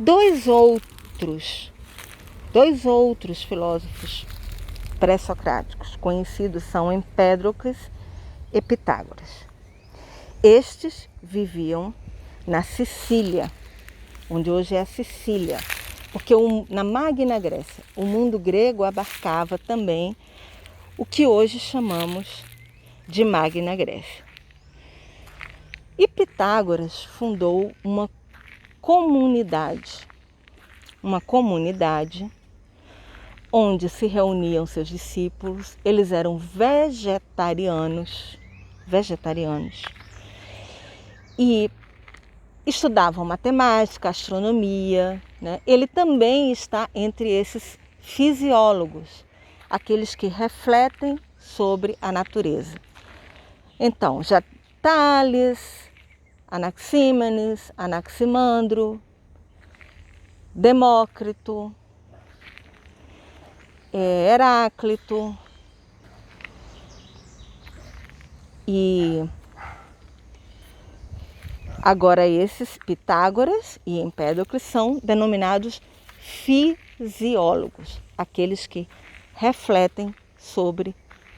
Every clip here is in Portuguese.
Dois outros filósofos pré-socráticos conhecidos são Empédocles e Pitágoras. Estes viviam na Sicília, onde hoje é a Sicília, porque na Magna Grécia, o mundo grego abarcava também o que hoje chamamos de Magna Grécia. E Pitágoras fundou uma comunidade onde se reuniam seus discípulos. Eles eram vegetarianos e estudavam matemática, astronomia, né? Ele também está entre esses fisiólogos, aqueles que refletem sobre a natureza. Então, já Tales, Anaxímenes, Anaximandro, Demócrito, Heráclito e agora esses Pitágoras e Empédocles são denominados fisiólogos, aqueles que refletem sobre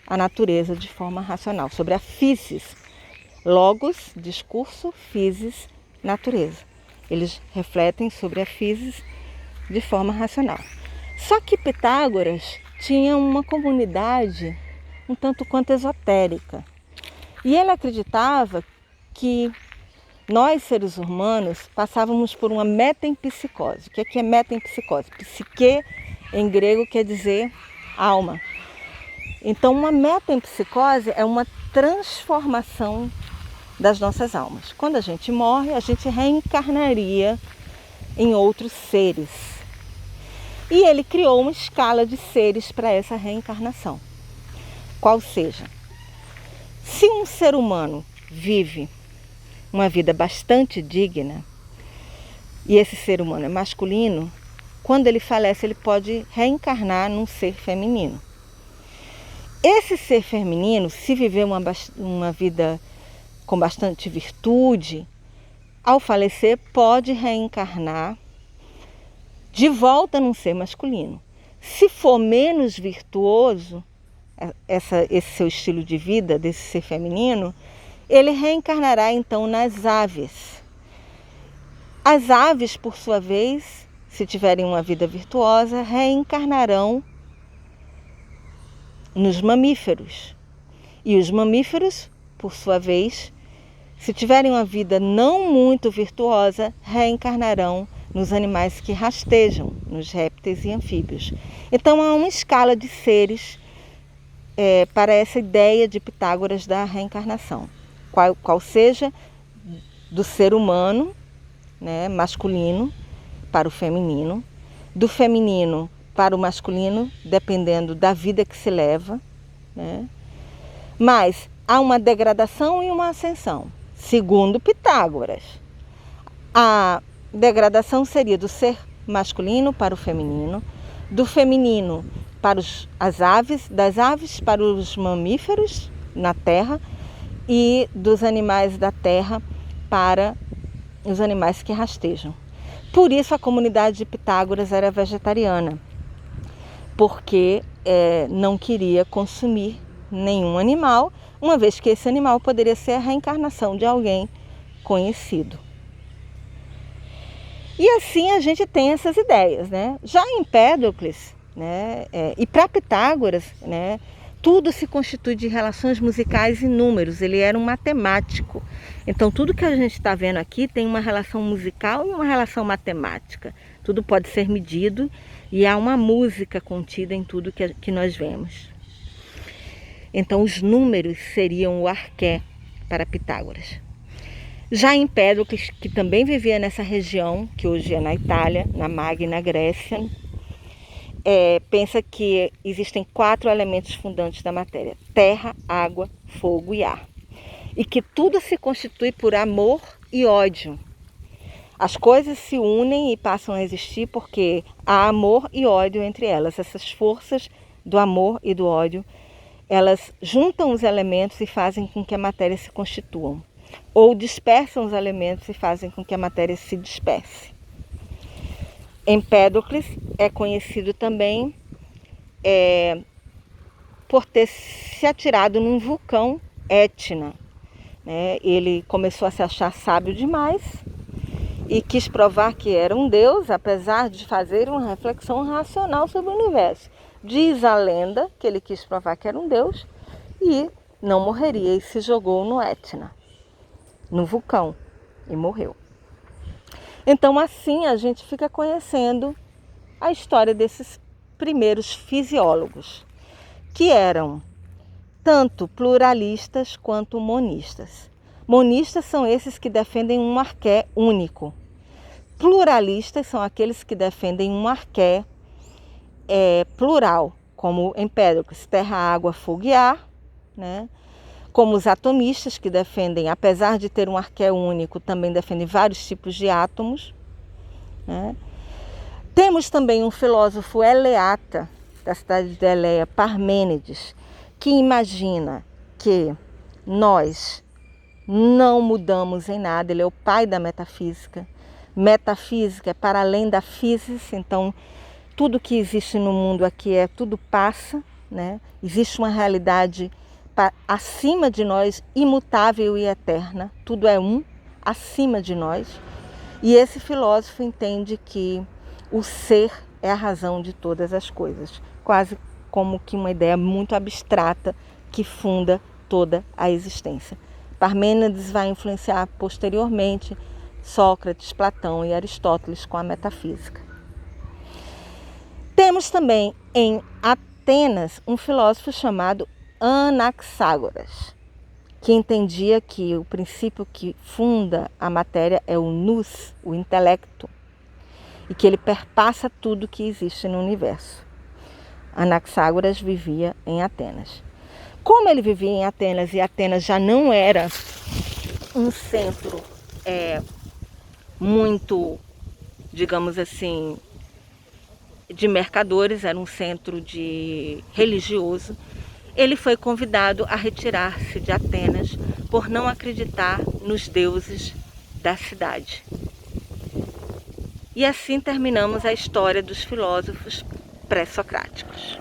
a natureza de forma racional, sobre a physis. Logos, discurso, physis, natureza. Eles refletem sobre a physis de forma racional. Só que Pitágoras tinha uma comunidade um tanto quanto esotérica. E ele acreditava que nós, seres humanos, passávamos por uma metempsicose. O que é metempsicose? Psique, em grego, quer dizer alma. Então, uma metempsicose é uma transformação das nossas almas. Quando a gente morre, a gente reencarnaria em outros seres. E ele criou uma escala de seres para essa reencarnação. Qual seja, se um ser humano vive uma vida bastante digna, e esse ser humano é masculino, quando ele falece, ele pode reencarnar num ser feminino. Esse ser feminino, se viver uma vida com bastante virtude, ao falecer pode reencarnar de volta num ser masculino. Se for menos virtuoso, esse seu estilo de vida desse ser feminino, ele reencarnará então nas aves. As aves, por sua vez, se tiverem uma vida virtuosa, reencarnarão nos mamíferos. E os mamíferos, por sua vez, se tiverem uma vida não muito virtuosa, reencarnarão nos animais que rastejam, nos répteis e anfíbios. Então há uma escala de seres para essa ideia de Pitágoras da reencarnação. Qual seja do ser humano, né, masculino para o feminino, do feminino para o masculino, dependendo da vida que se leva, né? Mas há uma degradação e uma ascensão. Segundo Pitágoras, a degradação seria do ser masculino para o feminino, do feminino para as aves, das aves para os mamíferos na terra e dos animais da terra para os animais que rastejam. Por isso a comunidade de Pitágoras era vegetariana, porque não queria consumir nenhum animal, uma vez que esse animal poderia ser a reencarnação de alguém conhecido. E assim a gente tem essas ideias, né? Já em Empédocles, né, e para Pitágoras, né, tudo se constitui de relações musicais e números. Ele era um matemático. Então tudo que a gente está vendo aqui tem uma relação musical e uma relação matemática. Tudo pode ser medido e há uma música contida em tudo que nós vemos. Então os números seriam o arqué para Pitágoras. Já em Empédocles, que também vivia nessa região, que hoje é na Itália, na Magna Grécia, pensa que existem 4 elementos fundantes da matéria: terra, água, fogo e ar. E que tudo se constitui por amor e ódio. As coisas se unem e passam a existir porque há amor e ódio entre elas. Essas forças do amor e do ódio, elas juntam os elementos e fazem com que a matéria se constituam. Ou dispersam os elementos e fazem com que a matéria se disperse. Empédocles é conhecido também por ter se atirado num vulcão Etna, né? Ele começou a se achar sábio demais e quis provar que era um deus, apesar de fazer uma reflexão racional sobre o universo. Diz a lenda que ele quis provar que era um deus e não morreria, e se jogou no Etna, no vulcão, e morreu. Então assim a gente fica conhecendo a história desses primeiros fisiólogos, que eram tanto pluralistas quanto monistas. Monistas são esses que defendem um arqué único. Pluralistas são aqueles que defendem um arqué plural, como Empédocles, terra, água, fogo e ar, né? Como os atomistas, que defendem, apesar de ter um arqué único, também defendem vários tipos de átomos, né? Temos também um filósofo eleata, da cidade de Eleia, Parmênides, que imagina que nós não mudamos em nada. Ele é o pai da metafísica. Metafísica é para além da física, então tudo que existe no mundo aqui tudo passa, né? Existe uma realidade acima de nós, imutável e eterna. Tudo é acima de nós. E esse filósofo entende que o ser é a razão de todas as coisas, quase como que uma ideia muito abstrata que funda toda a existência. Parmênides vai influenciar posteriormente Sócrates, Platão e Aristóteles com a metafísica. Temos também em Atenas um filósofo chamado Anaxágoras, que entendia que o princípio que funda a matéria é o nous, o intelecto, e que ele perpassa tudo que existe no universo. Anaxágoras vivia em Atenas. Como ele vivia em Atenas e Atenas já não era um centro muito, digamos assim, de mercadores, era um centro religioso, ele foi convidado a retirar-se de Atenas por não acreditar nos deuses da cidade. E assim terminamos a história dos filósofos pré-socráticos.